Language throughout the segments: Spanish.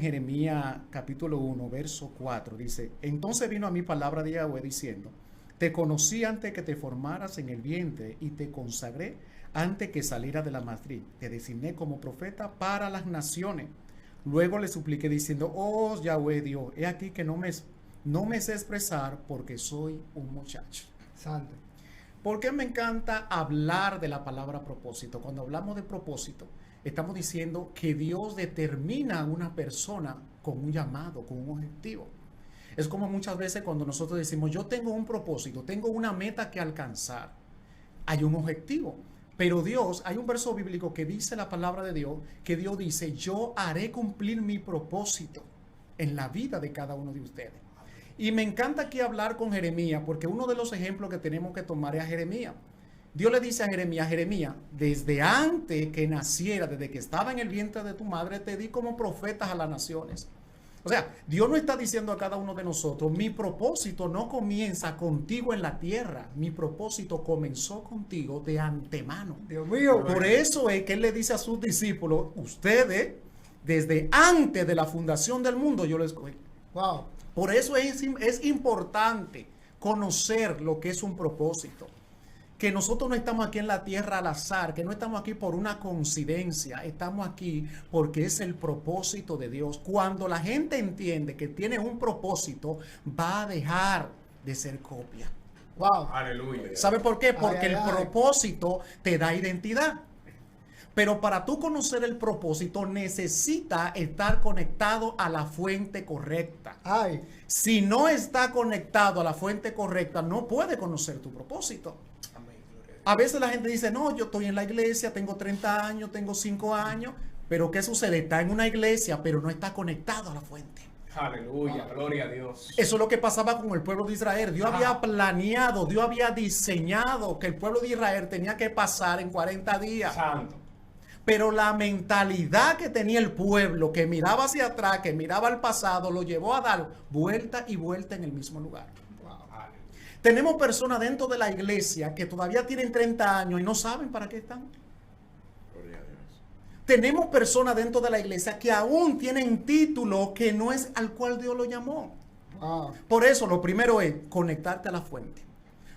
Jeremías capítulo 1, verso 4, dice, entonces vino a mí palabra de Yahweh diciendo, te conocí antes que te formaras en el vientre y te consagré antes que saliera de la matriz. Te designé como profeta para las naciones. Luego le supliqué diciendo, oh Yahweh Dios, he aquí que no me sé expresar porque soy un muchacho. Santo. ¿Por qué me encanta hablar de la palabra propósito? Cuando hablamos de propósito, estamos diciendo que Dios determina a una persona con un llamado, con un objetivo. Es como muchas veces cuando nosotros decimos, yo tengo un propósito, tengo una meta que alcanzar. Hay un objetivo. Pero Dios, hay un verso bíblico que dice la palabra de Dios, que Dios dice, yo haré cumplir mi propósito en la vida de cada uno de ustedes. Y me encanta aquí hablar con Jeremías, porque uno de los ejemplos que tenemos que tomar es a Jeremías. Dios le dice a Jeremías, desde antes que naciera, desde que estaba en el vientre de tu madre, te di como profetas a las naciones. O sea, Dios no está diciendo a cada uno de nosotros, mi propósito no comienza contigo en la tierra, mi propósito comenzó contigo de antemano. Dios mío. Por eso es que Él le dice a sus discípulos, ustedes, desde antes de la fundación del mundo, yo les escogí. Wow. Por eso es importante conocer lo que es un propósito. Que nosotros no estamos aquí en la tierra al azar, que no estamos aquí por una coincidencia, estamos aquí porque es el propósito de Dios. Cuando la gente entiende que tiene un propósito, va a dejar de ser copia. Wow. Aleluya. ¿Sabe por qué? Porque Ay, el propósito te da identidad. Pero para tú conocer el propósito necesita estar conectado a la fuente correcta. Ay. Si no está conectado a la fuente correcta, no puede conocer tu propósito. A veces la gente dice, no, yo estoy en la iglesia, tengo 30 años, tengo 5 años, pero ¿qué sucede? Está en una iglesia, pero no está conectado a la fuente. Aleluya, gloria a Dios. Eso es lo que pasaba con el pueblo de Israel. Dios había planeado, Dios había diseñado que el pueblo de Israel tenía que pasar en 40 días. Santo. Pero la mentalidad que tenía el pueblo, que miraba hacia atrás, que miraba al pasado, lo llevó a dar vuelta y vuelta en el mismo lugar. Tenemos personas dentro de la iglesia que todavía tienen 30 años y no saben para qué están. Gloria a Dios. Tenemos personas dentro de la iglesia que aún tienen título que no es al cual Dios lo llamó. Wow. Por eso lo primero es conectarte a la fuente.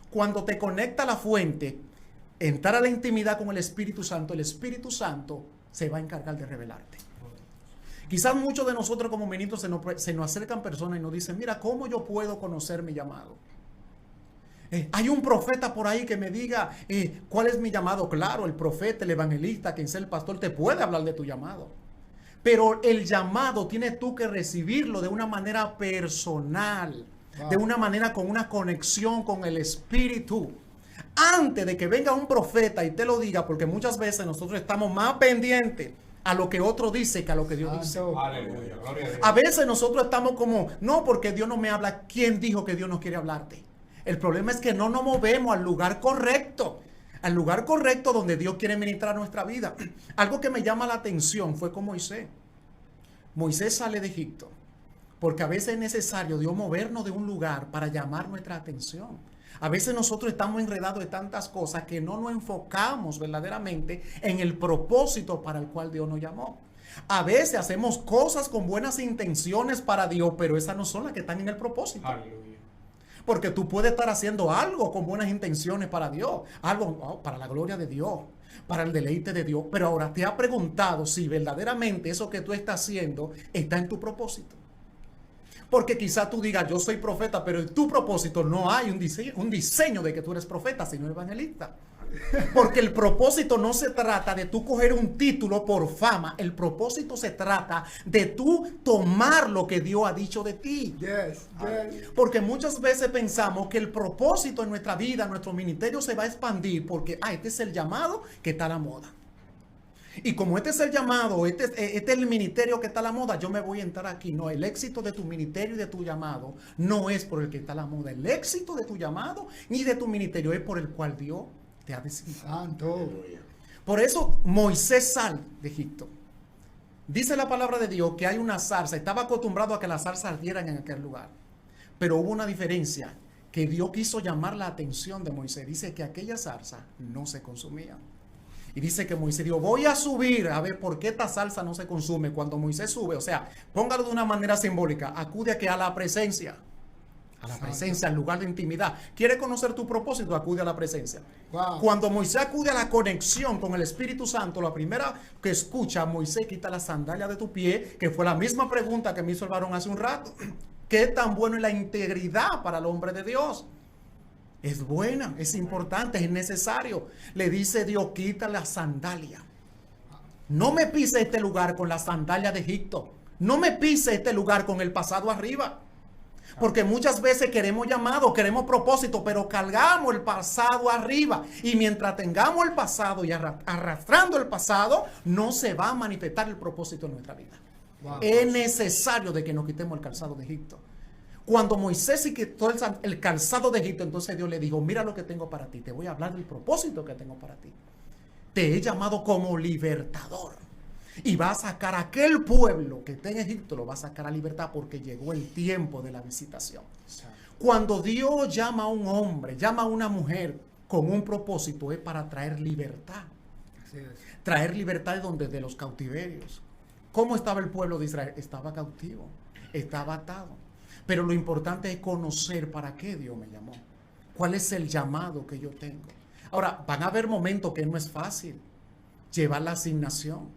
Cuando te conecta a la fuente, entrar a la intimidad con el Espíritu Santo se va a encargar de revelarte. Quizás muchos de nosotros como ministros se nos acercan personas y nos dicen, mira, ¿cómo yo puedo conocer mi llamado? Hay un profeta por ahí que me diga cuál es mi llamado. Claro, el profeta, el evangelista, quien sea el pastor, te puede hablar de tu llamado. Pero el llamado tienes tú que recibirlo de una manera personal, de una manera con una conexión con el Espíritu. Antes de que venga un profeta y te lo diga, porque muchas veces nosotros estamos más pendientes a lo que otro dice que a lo que Dios dice. Aleluya, gloria a Dios. A veces nosotros estamos como, no, porque Dios no me habla. ¿Quién dijo que Dios no quiere hablarte? El problema es que no nos movemos al lugar correcto donde Dios quiere ministrar nuestra vida. Algo que me llama la atención fue con Moisés. Moisés sale de Egipto, porque a veces es necesario Dios movernos de un lugar para llamar nuestra atención. A veces nosotros estamos enredados de tantas cosas que no nos enfocamos verdaderamente en el propósito para el cual Dios nos llamó. A veces hacemos cosas con buenas intenciones para Dios, pero esas no son las que están en el propósito. Aleluya. Porque tú puedes estar haciendo algo con buenas intenciones para Dios, algo para la gloria de Dios, para el deleite de Dios. Pero ahora te ha preguntado si verdaderamente eso que tú estás haciendo está en tu propósito. Porque quizás tú digas, yo soy profeta, pero en tu propósito no hay un diseño de que tú eres profeta, sino evangelista. Porque el propósito no se trata de tú coger un título por fama. El propósito se trata de tú tomar lo que Dios ha dicho de ti. Yes, yes. Porque muchas veces pensamos que el propósito en nuestra vida, nuestro ministerio se va a expandir porque, este es el llamado que está a la moda. Y como este es el llamado, este es el ministerio que está a la moda, yo me voy a entrar aquí. No, el éxito de tu ministerio y de tu llamado no es por el que está a la moda. El éxito de tu llamado ni de tu ministerio es por el cual Dios te ha designado. Santo. Por eso Moisés sale de Egipto. Dice la palabra de Dios que hay una zarza. Estaba acostumbrado a que las zarzas ardieran en aquel lugar. Pero hubo una diferencia, que Dios quiso llamar la atención de Moisés. Dice que aquella zarza no se consumía. Y dice que Moisés dijo, voy a subir a ver por qué esta salsa no se consume. Cuando Moisés sube, o sea, póngalo de una manera simbólica, acude aquí a la presencia. A la presencia, al lugar de intimidad. ¿Quiere conocer tu propósito? Acude a la presencia. Wow. Cuando Moisés acude a la conexión con el Espíritu Santo, la primera que escucha, Moisés quita la sandalia de tu pie, que fue la misma pregunta que me hizo el varón hace un rato. ¿Qué tan bueno es la integridad para el hombre de Dios? Es buena, es importante, es necesario. Le dice Dios, quita la sandalia. No me pise este lugar con la sandalia de Egipto. No me pise este lugar con el pasado arriba. Porque muchas veces queremos llamado, queremos propósito, pero cargamos el pasado arriba. Y mientras tengamos el pasado y arrastrando el pasado, no se va a manifestar el propósito en nuestra vida. Wow. Es necesario de que nos quitemos el calzado de Egipto. Cuando Moisés se quitó el calzado de Egipto, entonces Dios le dijo, mira lo que tengo para ti. Te voy a hablar del propósito que tengo para ti. Te he llamado como libertador. Y va a sacar a aquel pueblo que está en Egipto, lo va a sacar a libertad porque llegó el tiempo de la visitación. Cuando Dios llama a un hombre, llama a una mujer con un propósito, es para traer libertad. Así es. Traer libertad de los cautiverios. ¿Cómo estaba el pueblo de Israel? Estaba cautivo, estaba atado. Pero lo importante es conocer para qué Dios me llamó. ¿Cuál es el llamado que yo tengo? Ahora, van a haber momentos que no es fácil llevar la asignación,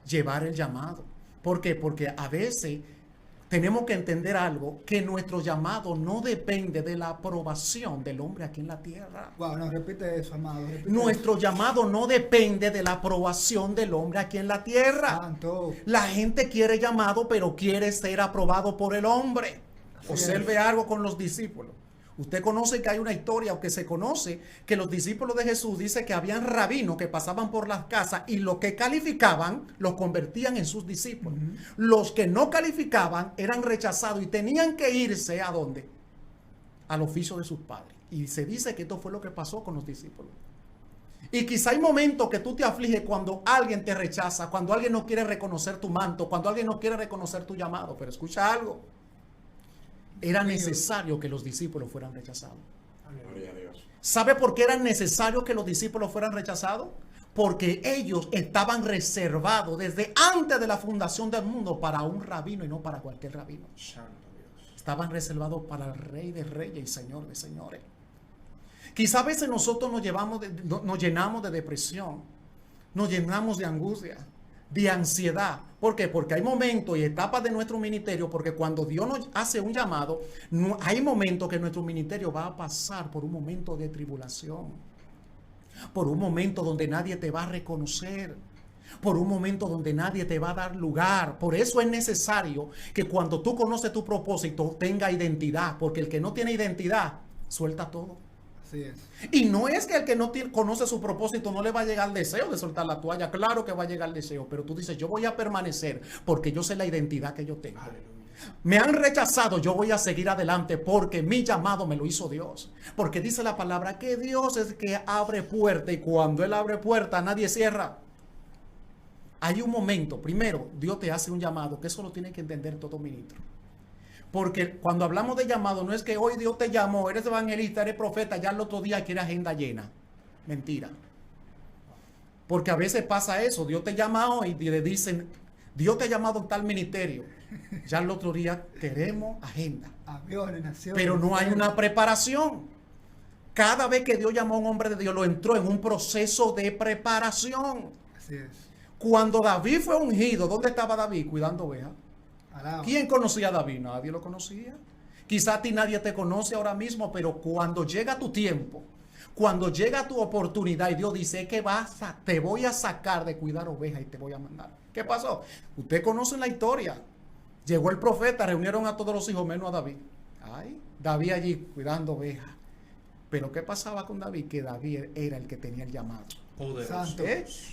llevar el llamado. ¿Por qué? Porque a veces tenemos que entender algo, que nuestro llamado no depende de la aprobación del hombre aquí en la tierra. Wow, no, repite eso, amado. Repite Nuestro eso. llamado no depende de la aprobación del hombre aquí en la tierra. Santo. La gente quiere llamado, pero quiere ser aprobado por el hombre. Observe algo con los discípulos. Usted conoce que hay una historia, o que se conoce, que los discípulos de Jesús dice que habían rabinos que pasaban por las casas y los que calificaban los convertían en sus discípulos. Los que no calificaban eran rechazados y tenían que irse ¿a dónde? Al oficio de sus padres. Y se dice que esto fue lo que pasó con los discípulos. Y quizá hay momentos que tú te afliges cuando alguien te rechaza, cuando alguien no quiere reconocer tu manto, cuando alguien no quiere reconocer tu llamado. Pero escucha algo. Era necesario que los discípulos fueran rechazados. Gloria a Dios. ¿Sabe por qué era necesario que los discípulos fueran rechazados? Porque ellos estaban reservados desde antes de la fundación del mundo para un rabino y no para cualquier rabino. Santo Dios. Estaban reservados para el Rey de Reyes y Señor de Señores. Quizá a veces nosotros nos llenamos de depresión, nos llenamos de angustia, de ansiedad. ¿Por qué? Porque hay momentos y etapas de nuestro ministerio, porque cuando Dios nos hace un llamado, hay momentos que nuestro ministerio va a pasar por un momento de tribulación, por un momento donde nadie te va a reconocer, por un momento donde nadie te va a dar lugar. Por eso es necesario que cuando tú conoces tu propósito tenga identidad, porque el que no tiene identidad suelta todo. Así es. Y no es que el que no conoce su propósito no le va a llegar el deseo de soltar la toalla. Claro que va a llegar el deseo, pero tú dices, yo voy a permanecer porque yo sé la identidad que yo tengo. Me han rechazado, yo voy a seguir adelante porque mi llamado me lo hizo Dios. Porque dice la palabra que Dios es el que abre puerta y cuando Él abre puerta nadie cierra. Hay un momento, primero, Dios te hace un llamado, que eso lo tiene que entender todo ministro. Porque cuando hablamos de llamado, no es que hoy Dios te llamó, eres evangelista, eres profeta, ya el otro día quiere agenda llena. Mentira. Porque a veces pasa eso, Dios te llama hoy y le dicen, Dios te ha llamado en tal ministerio. Ya el otro día queremos agenda. Aviones, naciones. Pero no hay una preparación. Cada vez que Dios llamó a un hombre de Dios, lo entró en un proceso de preparación. Así es. Cuando David fue ungido, ¿dónde estaba David? Cuidando ovejas. Alaba. ¿Quién conocía a David? Nadie lo conocía. Quizá a ti nadie te conoce ahora mismo, pero cuando llega tu tiempo, cuando llega tu oportunidad y Dios dice que te voy a sacar de cuidar ovejas y te voy a mandar. ¿Qué pasó? Usted conoce la historia. Llegó el profeta, reunieron a todos los hijos menos a David. Ay, David allí cuidando ovejas. Pero ¿qué pasaba con David? Que David era el que tenía el llamado. Santo.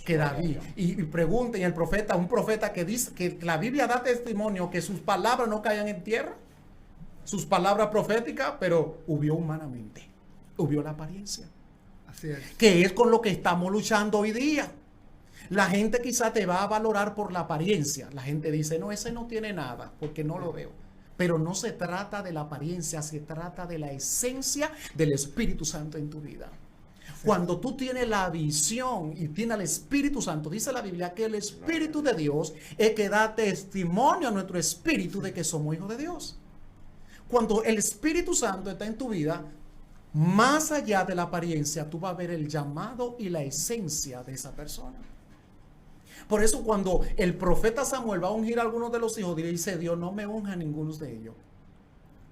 Que David, y pregunten el profeta, un profeta que dice que la Biblia da testimonio que sus palabras no caían en tierra, sus palabras proféticas, pero hubo humanamente, hubo la apariencia, Así es. que es con lo que estamos luchando hoy día. La gente quizá te va a valorar por la apariencia, la gente dice, no, ese no tiene nada, porque no lo veo. Pero no se trata de la apariencia, se trata de la esencia del Espíritu Santo en tu vida. Cuando tú tienes la visión y tienes al Espíritu Santo, dice la Biblia que el Espíritu de Dios es que da testimonio a nuestro espíritu de que somos hijos de Dios. Cuando el Espíritu Santo está en tu vida, más allá de la apariencia, tú vas a ver el llamado y la esencia de esa persona. Por eso cuando el profeta Samuel va a ungir a algunos de los hijos, dice Dios, no me unja a ninguno de ellos,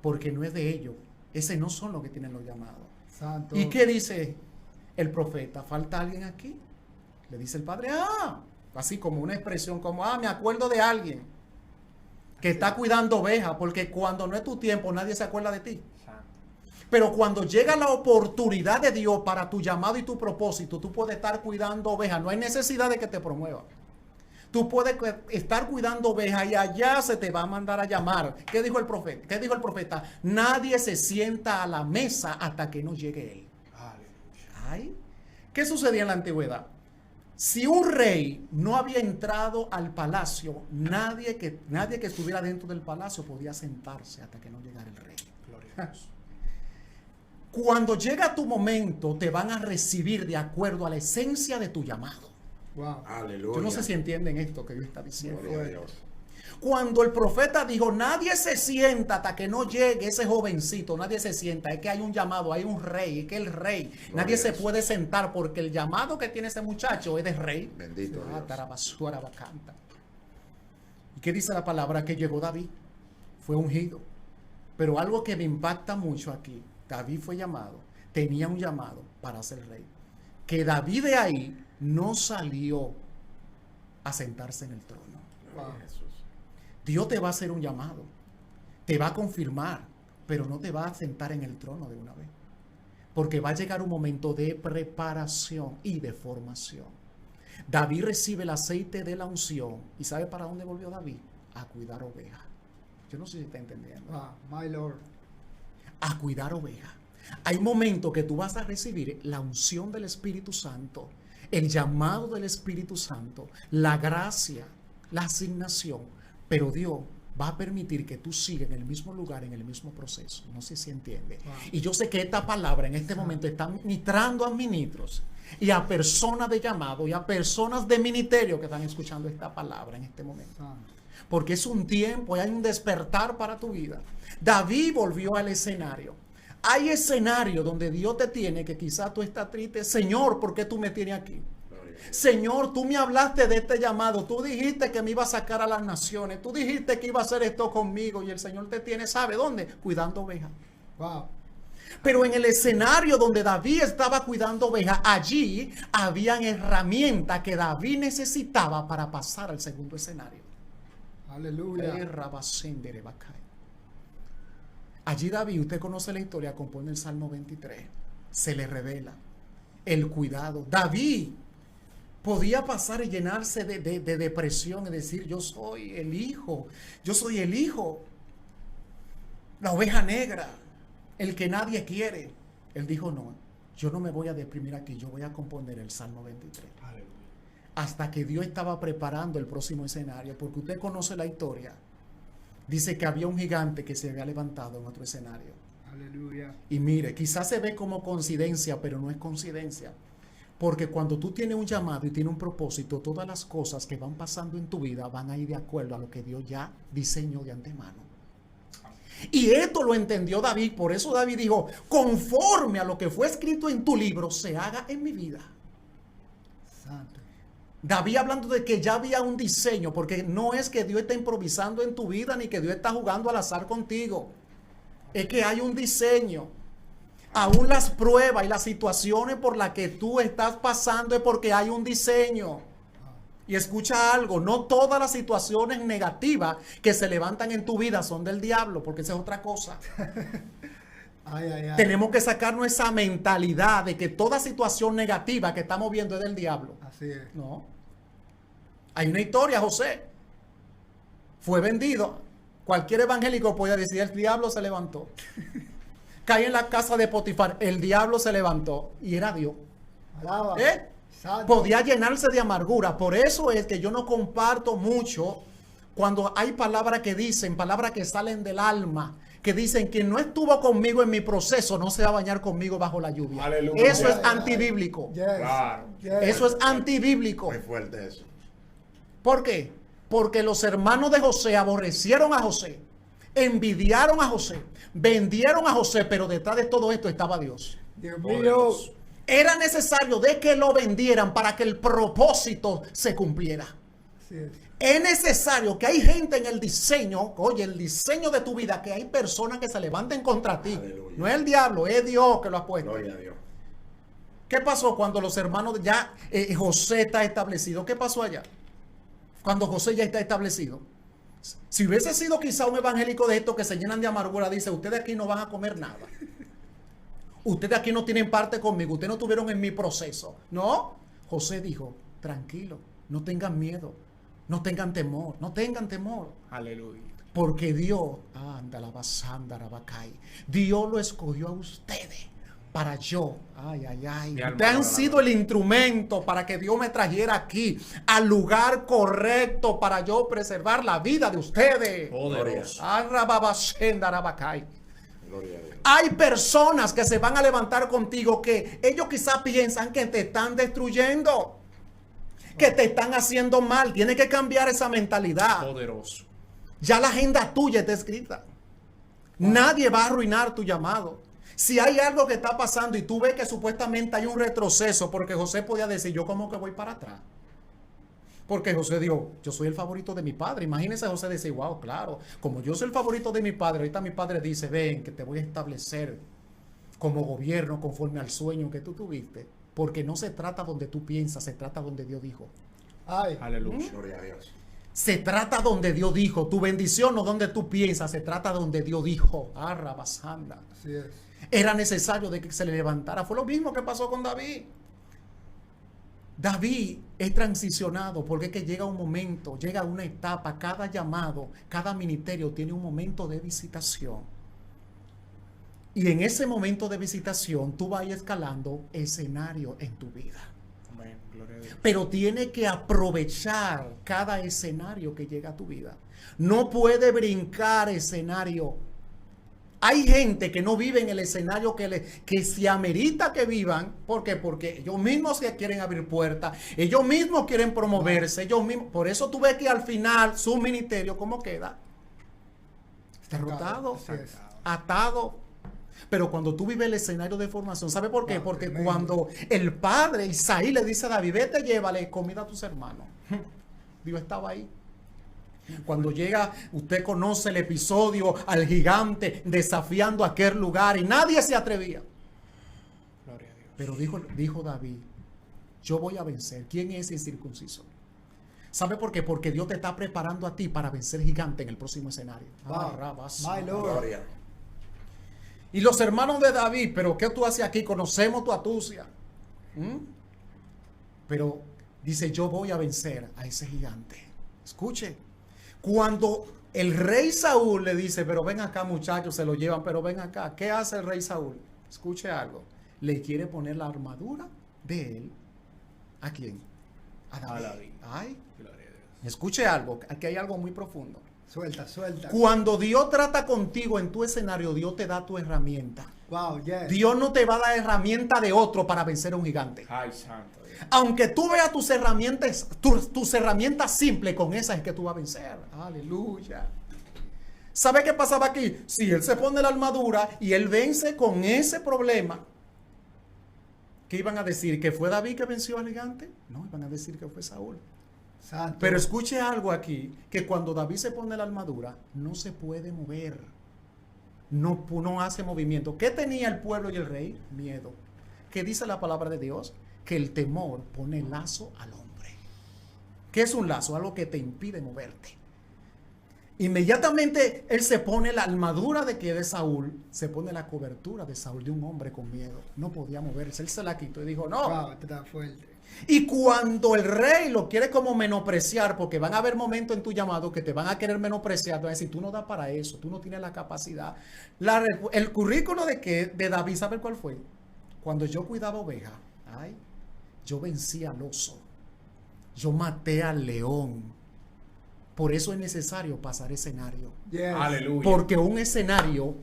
porque no es de ellos. Ese no son los que tienen los llamados. Santo. ¿Y qué dice el profeta? ¿Falta alguien aquí? Le dice el padre, así como una expresión como, me acuerdo de alguien que está cuidando ovejas, porque cuando no es tu tiempo nadie se acuerda de ti. Pero cuando llega la oportunidad de Dios para tu llamado y tu propósito, tú puedes estar cuidando ovejas. No hay necesidad de que te promueva. Tú puedes estar cuidando ovejas y allá se te va a mandar a llamar. ¿Qué dijo el profeta? ¿Qué dijo el profeta? Nadie se sienta a la mesa hasta que no llegue él. Ay, ¿qué sucedía en la antigüedad? Si un rey no había entrado al palacio, nadie que estuviera dentro del palacio podía sentarse hasta que no llegara el rey. Gloria a Dios. Cuando llega tu momento, te van a recibir de acuerdo a la esencia de tu llamado. Wow. Aleluya. Yo no sé si entienden esto que Dios está diciendo. Gloria a Dios. Cuando el profeta dijo, nadie se sienta hasta que no llegue ese jovencito, nadie se sienta, es que hay un llamado, hay un rey, es que el rey, nadie se puede sentar porque el llamado que tiene ese muchacho es de rey. Bendito Dios. ¿Y qué dice la palabra? Que llegó David, fue ungido. Pero algo que me impacta mucho aquí, David fue llamado, tenía un llamado para ser rey. Que David de ahí no salió a sentarse en el trono. Gloria a Jesús. Dios te va a hacer un llamado, te va a confirmar, pero no te va a sentar en el trono de una vez. Porque va a llegar un momento de preparación y de formación. David recibe el aceite de la unción. ¿Y sabe para dónde volvió David? A cuidar ovejas. Yo no sé si está entendiendo. My Lord. A cuidar ovejas. Hay momentos que tú vas a recibir la unción del Espíritu Santo, el llamado del Espíritu Santo, la gracia, la asignación, pero Dios va a permitir que tú sigas en el mismo lugar, en el mismo proceso. No sé si entiende. Wow. Y yo sé que esta palabra en este momento está ministrando a ministros y a personas de llamado y a personas de ministerio que están escuchando esta palabra en este momento. Santo. Porque es un tiempo y hay un despertar para tu vida. David volvió al escenario. Hay escenario donde Dios te tiene que quizás tú estás triste. Señor, ¿por qué tú me tienes aquí? Señor, tú me hablaste de este llamado. Tú dijiste que me iba a sacar a las naciones. Tú dijiste que iba a hacer esto conmigo. Y el Señor te tiene, ¿sabe dónde? Cuidando ovejas. Wow. Pero en el escenario donde David estaba cuidando ovejas, allí habían herramientas que David necesitaba para pasar al segundo escenario. Aleluya. Allí David, usted conoce la historia, compone el Salmo 23. Se le revela el cuidado. David podía pasar y llenarse de depresión y decir, yo soy el hijo, la oveja negra, el que nadie quiere. Él dijo, no, yo no me voy a deprimir aquí, yo voy a componer el Salmo 23. Aleluya. Hasta que Dios estaba preparando el próximo escenario, porque usted conoce la historia. Dice que había un gigante que se había levantado en otro escenario. Aleluya. Y mire, quizás se ve como coincidencia, pero no es coincidencia. Porque cuando tú tienes un llamado y tienes un propósito, todas las cosas que van pasando en tu vida van a ir de acuerdo a lo que Dios ya diseñó de antemano. Y esto lo entendió David, por eso David dijo, conforme a lo que fue escrito en tu libro, se haga en mi vida. Santo. David hablando de que ya había un diseño, porque no es que Dios está improvisando en tu vida, ni que Dios está jugando al azar contigo. Es que hay un diseño. Aún las pruebas y las situaciones por las que tú estás pasando es porque hay un diseño. Y escucha algo, no todas las situaciones negativas que se levantan en tu vida son del diablo, porque esa es otra cosa. Ay, ay, ay. Tenemos que sacarnos esa mentalidad de que toda situación negativa que estamos viendo es del diablo. Así es. No. Hay una historia, José. Fue vendido. Cualquier evangélico podía decir, el diablo se levantó. Cae en la casa de Potifar, el diablo se levantó. Y era Dios. Alaba. Santo. Podía llenarse de amargura. Por eso es que yo no comparto mucho cuando hay palabras que dicen, palabras que salen del alma, que dicen que no estuvo conmigo en mi proceso no se va a bañar conmigo bajo la lluvia. Aleluya. Eso es antibíblico. Yes. Claro. Yes. Eso es antibíblico. Muy fuerte eso. ¿Por qué? Porque los hermanos de José aborrecieron a José, envidiaron a José, vendieron a José, pero detrás de todo esto estaba Dios. Dios Oh, mío. Dios. Era necesario de que lo vendieran para que el propósito se cumpliera. Así es. Es necesario que hay gente en el diseño, oye, el diseño de tu vida, que hay personas que se levanten contra ti. Aleluya. No es el diablo, es Dios que lo ha puesto. Gloria a Dios. ¿Qué pasó cuando los hermanos ya José está establecido? ¿Qué pasó allá? Cuando José ya está establecido. Si hubiese sido quizá un evangélico de estos que se llenan de amargura, dice, ustedes aquí no van a comer nada. Ustedes aquí no tienen parte conmigo, ustedes no estuvieron en mi proceso. No, José dijo, tranquilo, no tengan miedo, no tengan temor, no tengan temor. Aleluya. Porque Dios, Dios lo escogió a ustedes para yo. Ay. Mi Ustedes alma han adora sido la el instrumento para que Dios me trajera aquí, al lugar correcto para yo preservar la vida de ustedes. Poderoso. Gloria a Dios. Hay personas que se van a levantar contigo que ellos quizás piensan que te están destruyendo, que te están haciendo mal. Tienes que cambiar esa mentalidad. Poderoso. Ya la agenda tuya está escrita. Nadie va a arruinar tu llamado. Si hay algo que está pasando y tú ves que supuestamente hay un retroceso, porque José podía decir, yo como que voy para atrás. Porque José dijo, yo soy el favorito de mi padre. Imagínense José decir, wow, claro, como yo soy el favorito de mi padre, ahorita mi padre dice, ven, que te voy a establecer como gobierno conforme al sueño que tú tuviste. Porque no se trata donde tú piensas, se trata donde Dios dijo. Ay. Aleluya. Gloria a Dios. Se trata donde Dios dijo. Tu bendición no donde tú piensas, se trata donde Dios dijo. Arrabasanda. Así es. Era necesario de que se le levantara. Fue lo mismo que pasó con David. David es transicionado porque es que llega un momento, llega una etapa, cada llamado, cada ministerio tiene un momento de visitación. Y en ese momento de visitación tú vas escalando escenario en tu vida. Amén. Gloria a Dios. Pero tiene que aprovechar cada escenario que llega a tu vida. No puede brincar escenario. Hay gente que no vive en el escenario que se amerita que vivan. ¿Por qué? Porque ellos mismos se quieren abrir puertas. Ellos mismos quieren promoverse. Ellos mismos. Por eso tú ves que al final su ministerio, ¿cómo queda? Derrotado, Así es. atado. Pero cuando tú vives el escenario de formación, ¿sabe por qué? Wow, Porque tremendo. cuando el padre Isaí le dice a David, vete, llévale comida a tus hermanos. Dios estaba ahí. Cuando llega, usted conoce el episodio al gigante desafiando aquel lugar y nadie se atrevía. Gloria a Dios. Pero dijo David, yo voy a vencer. ¿Quién es ese incircunciso? ¿Sabe por qué? Porque Dios te está preparando a ti para vencer gigante en el próximo escenario. Wow. My Lord. Gloria. Y los hermanos de David, pero ¿qué tú haces aquí? Conocemos tu astucia. Pero dice, yo voy a vencer a ese gigante. Escuche, cuando el rey Saúl le dice, pero ven acá muchachos, se lo llevan, pero ven acá. ¿Qué hace el rey Saúl? Escuche algo. Le quiere poner la armadura de él. ¿A quién? A David. A David. Ay, Gloria a Dios. escuche algo, aquí hay algo muy profundo. Suelta, suelta. Cuando Dios trata contigo en tu escenario, Dios te da tu herramienta. Wow, yes. Dios no te va a dar herramienta de otro para vencer a un gigante. Ay, santo Dios. Aunque tú veas tus herramientas simples, con esas es que tú vas a vencer. Aleluya. ¿Sabe qué pasaba aquí? Si él se pone la armadura y él vence con ese problema, ¿qué iban a decir? ¿Que fue David que venció al gigante? No, iban a decir que fue Saúl. Santo. Pero escuche algo aquí, que cuando David se pone la armadura, no se puede mover. No hace movimiento. ¿Qué tenía el pueblo y el rey? Miedo. ¿Qué dice la palabra de Dios? Que el temor pone lazo al hombre. ¿Qué es un lazo? Algo que te impide moverte. Inmediatamente él se pone la armadura de Saúl, se pone la cobertura de Saúl, de un hombre con miedo. No podía moverse. Él se la quitó y dijo, no. Wow, está fuerte. Y cuando el rey lo quiere como menospreciar, porque van a haber momentos en tu llamado que te van a querer menospreciar, te van a decir, tú no das para eso, tú no tienes la capacidad. El currículo de David, ¿sabe cuál fue? Cuando yo cuidaba ovejas, yo vencí al oso, yo maté al león, Por eso es necesario pasar escenario. Yes. Aleluya. Porque un escenario,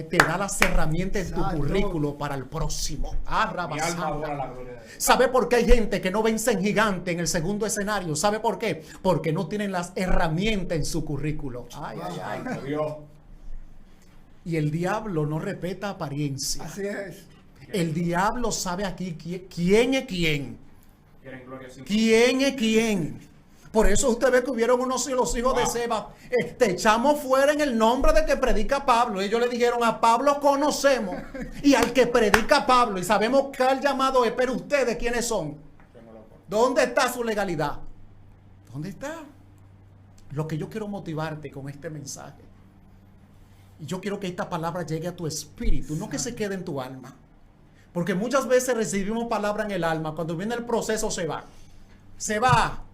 te da las herramientas en tu Santo. currículo para el próximo. Mi alma Rabasanda. adora la gloria de Dios. ¿Sabe por qué hay gente que no vencen gigante en el segundo escenario? ¿Sabe por qué? Porque no tienen las herramientas en su currículo. Santo Dios. Y el diablo no respeta apariencia. Así es. El diablo sabe aquí quién es quién. Quieren gloria sin ¿Quién es quién? Por eso usted ve que hubieron los hijos de Wow. Seba. Echamos fuera en el nombre de que predica Pablo. Ellos le dijeron, a Pablo conocemos. Y al que predica Pablo. Y sabemos que el llamado es, pero ustedes, ¿quiénes son? Yo no lo conozco. ¿Dónde está su legalidad? ¿Dónde está? Lo que yo quiero motivarte con este mensaje. Y yo quiero que esta palabra llegue a tu espíritu, no que se quede en tu alma. Porque muchas veces recibimos palabra en el alma. Cuando viene el proceso se va. Se va.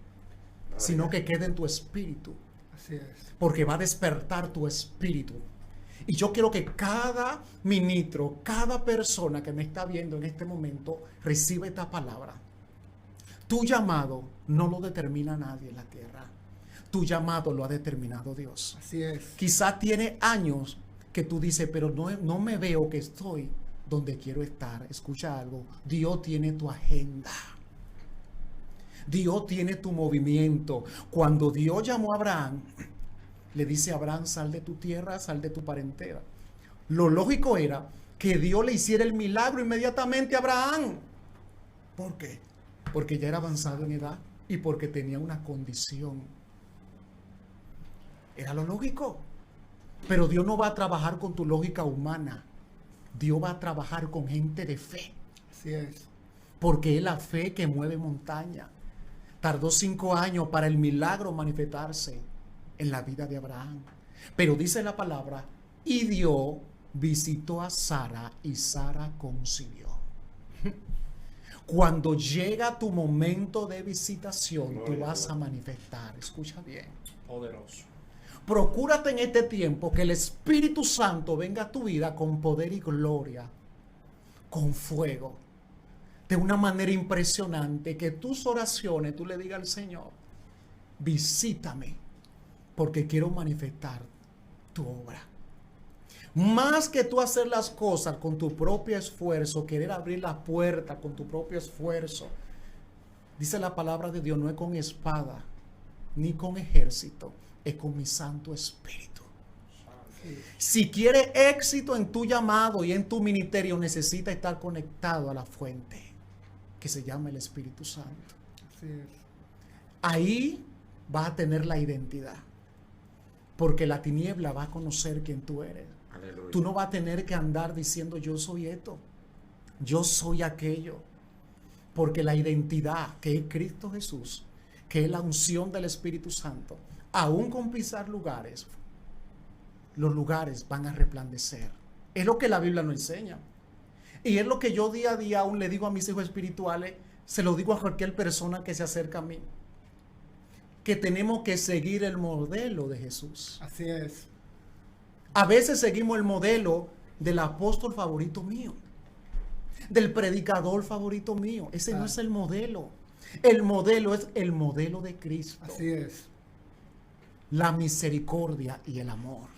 Sino que quede en tu espíritu. Así es. Porque va a despertar tu espíritu. Y yo quiero que cada ministro, cada persona que me está viendo en este momento, reciba esta palabra. Tu llamado no lo determina nadie en la tierra. Tu llamado lo ha determinado Dios. Así es. Quizá tiene años que tú dices, pero no me veo que estoy donde quiero estar. Escucha algo. Dios tiene tu agenda. Dios tiene tu movimiento. Cuando Dios llamó a Abraham, le dice a Abraham, sal de tu tierra, sal de tu parentela. Lo lógico era que Dios le hiciera el milagro inmediatamente a Abraham. ¿Por qué? Porque ya era avanzado en edad y porque tenía una condición. Era lo lógico. Pero Dios no va a trabajar con tu lógica humana. Dios va a trabajar con gente de fe. Así es. Porque es la fe que mueve montaña. Tardó 5 años para el milagro manifestarse en la vida de Abraham. Pero dice la palabra, y Dios visitó a Sara y Sara concibió. Cuando llega tu momento de visitación, tú Gloria a vas Dios. a manifestar. Escucha bien. Poderoso. Procúrate en este tiempo que el Espíritu Santo venga a tu vida con poder y gloria, con fuego, de una manera impresionante, que tus oraciones tú le digas al Señor, visítame, porque quiero manifestar tu obra. Más que tú hacer las cosas con tu propio esfuerzo, querer abrir la puerta con tu propio esfuerzo, dice la palabra de Dios, no es con espada, ni con ejército, es con mi Santo Espíritu. Si quiere éxito en tu llamado y en tu ministerio, necesita estar conectado a la fuente que se llama el Espíritu Santo. Así es. Ahí vas a tener la identidad, porque la tiniebla va a conocer quién tú eres. Aleluya. Tú no vas a tener que andar diciendo yo soy esto, yo soy aquello, porque la identidad que es Cristo Jesús, que es la unción del Espíritu Santo, aún con pisar lugares, los lugares van a resplandecer. Es lo que la Biblia nos enseña. Y es lo que yo día a día aún le digo a mis hijos espirituales, se lo digo a cualquier persona que se acerca a mí, que tenemos que seguir el modelo de Jesús. Así es. A veces seguimos el modelo del apóstol favorito mío, del predicador favorito mío. Ese no es el modelo. El modelo es el modelo de Cristo. Así es. La misericordia y el amor.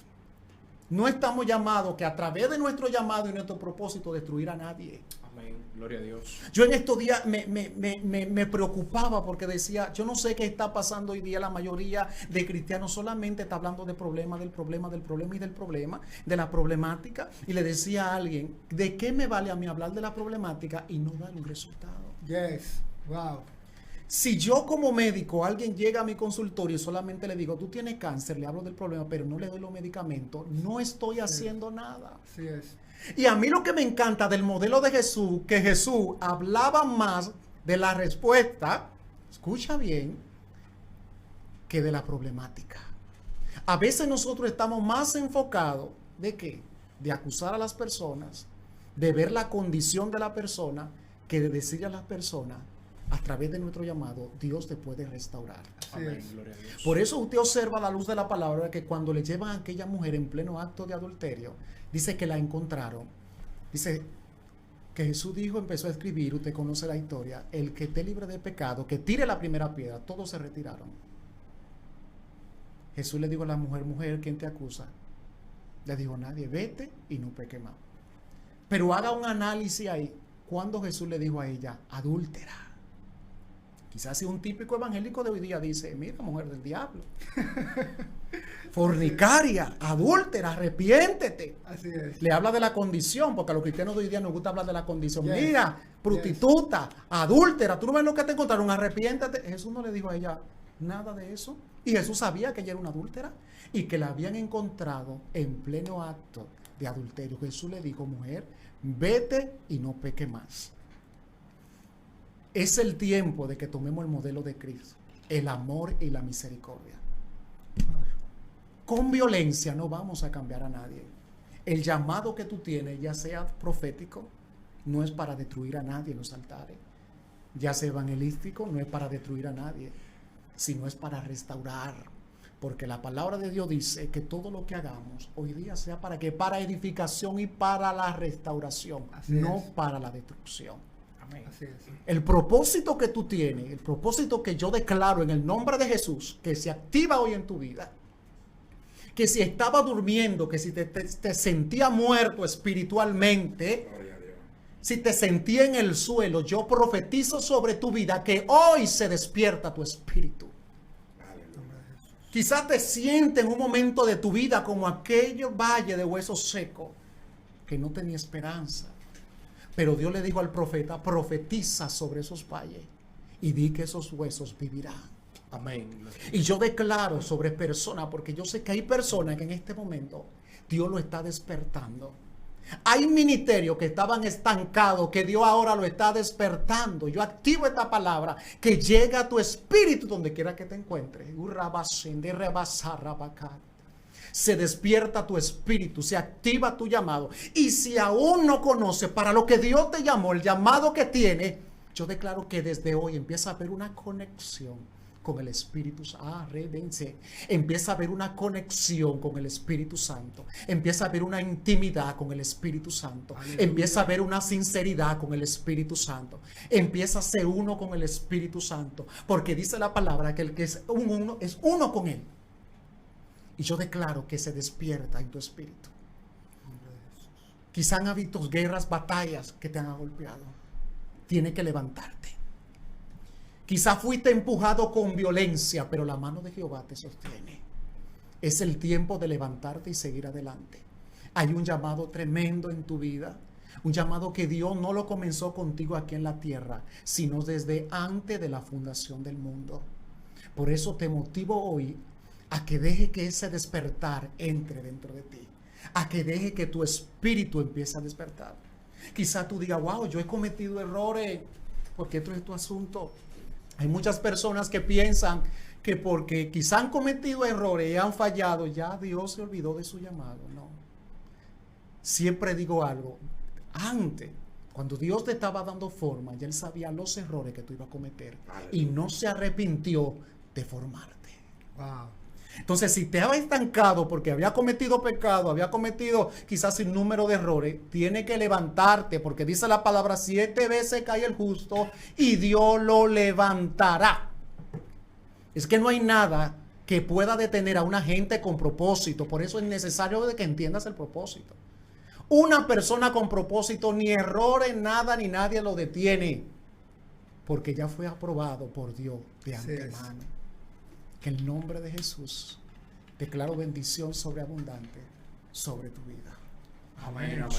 No estamos llamados que a través de nuestro llamado y nuestro propósito destruir a nadie. Amén. Gloria a Dios. Yo en estos días me preocupaba porque decía, yo no sé qué está pasando hoy día. La mayoría de cristianos solamente está hablando de problema, del problema, del problema y del problema, de la problemática. Y le decía a alguien, ¿de qué me vale a mí hablar de la problemática y no dar un resultado? Yes. Wow. Si yo como médico, alguien llega a mi consultorio y solamente le digo, tú tienes cáncer, le hablo del problema, pero no le doy los medicamentos, no estoy haciendo nada. Así es. Y a mí lo que me encanta del modelo de Jesús, que Jesús hablaba más de la respuesta, escucha bien, que de la problemática. A veces nosotros estamos más enfocados ¿de qué? De acusar a las personas, de ver la condición de la persona, que de decirle a las personas, a través de nuestro llamado, Dios te puede restaurar. Así Amén. es. Gloria a Dios. Por eso usted observa a la luz de la palabra que cuando le llevan a aquella mujer en pleno acto de adulterio, dice que la encontraron. Dice que Jesús dijo, empezó a escribir, usted conoce la historia, el que esté libre de pecado, que tire la primera piedra, todos se retiraron. Jesús le dijo a la mujer, mujer, ¿quién te acusa? Le dijo, nadie, vete y no peque más. Pero haga un análisis ahí. Cuando Jesús le dijo a ella, adúltera. Quizás si un típico evangélico de hoy día dice, mira, mujer del diablo. Fornicaria, adúltera, arrepiéntete. Así es. Le habla de la condición, porque a los cristianos de hoy día nos gusta hablar de la condición. Yes. Mira, prostituta, adúltera, tú no ves lo que te encontraron, arrepiéntate. Jesús no le dijo a ella nada de eso. Y Jesús sabía que ella era una adúltera y que la habían encontrado en pleno acto de adulterio. Jesús le dijo, mujer, vete y no peque más. Es el tiempo de que tomemos el modelo de Cristo, el amor y la misericordia. Con violencia no vamos a cambiar a nadie. El llamado que tú tienes, ya sea profético, no es para destruir a nadie en los altares. Ya sea evangelístico, no es para destruir a nadie, sino es para restaurar. Porque la palabra de Dios dice que todo lo que hagamos hoy día sea para que para edificación y para la restauración, Así no es. para la destrucción. Amén. Así es. El propósito que tú tienes, el propósito que yo declaro en el nombre de Jesús, que se activa hoy en tu vida, que si estaba durmiendo, que si te sentía muerto espiritualmente, Gloria a Dios. si te sentía en el suelo, yo profetizo sobre tu vida que hoy se despierta tu espíritu. Quizás te sientes en un momento de tu vida como aquel valle de huesos secos que no tenía esperanza. Pero Dios le dijo al profeta, profetiza sobre esos valles y di que esos huesos vivirán. Amén. Y yo declaro sobre personas, porque yo sé que hay personas que en este momento Dios lo está despertando. Hay ministerios que estaban estancados, que Dios ahora lo está despertando. Yo activo esta palabra, que llega a tu espíritu donde quiera que te encuentres. Se despierta tu espíritu, se activa tu llamado. Y si aún no conoces para lo que Dios te llamó, el llamado que tiene, yo declaro que desde hoy empieza a haber una conexión con el Espíritu Santo. Empieza a haber una conexión con el Espíritu Santo. Empieza a haber una intimidad con el Espíritu Santo. Aleluya. Empieza a haber una sinceridad con el Espíritu Santo. Empieza a ser uno con el Espíritu Santo. Porque dice la palabra que el que es uno es uno con Él. Y yo declaro que se despierta en tu espíritu. Quizá han habido guerras, batallas que te han golpeado. Tienes que levantarte. Quizá fuiste empujado con violencia, pero la mano de Jehová te sostiene. Es el tiempo de levantarte y seguir adelante. Hay un llamado tremendo en tu vida. Un llamado que Dios no lo comenzó contigo aquí en la tierra, sino desde antes de la fundación del mundo. Por eso te motivo hoy a que deje que ese despertar entre dentro de ti. A que deje que tu espíritu empiece a despertar. Quizá tú digas, wow, yo he cometido errores, porque esto es tu asunto. Hay muchas personas que piensan que porque quizá han cometido errores y han fallado, ya Dios se olvidó de su llamado. No. Siempre digo algo. Antes, cuando Dios te estaba dando forma, ya Él sabía los errores que tú ibas a cometer. Y no se arrepintió de formarte. Wow. Entonces, si te había estancado porque había cometido pecado, había cometido quizás un número de errores, tiene que levantarte, porque dice la palabra, 7 veces cae el justo y Dios lo levantará. Es que no hay nada que pueda detener a una gente con propósito. Por eso es necesario de que entiendas el propósito. Una persona con propósito, ni errores, nada, ni nadie lo detiene, porque ya fue aprobado por Dios de Así es. antemano. Que en el nombre de Jesús declaro bendición sobreabundante sobre tu vida. Amén, amén.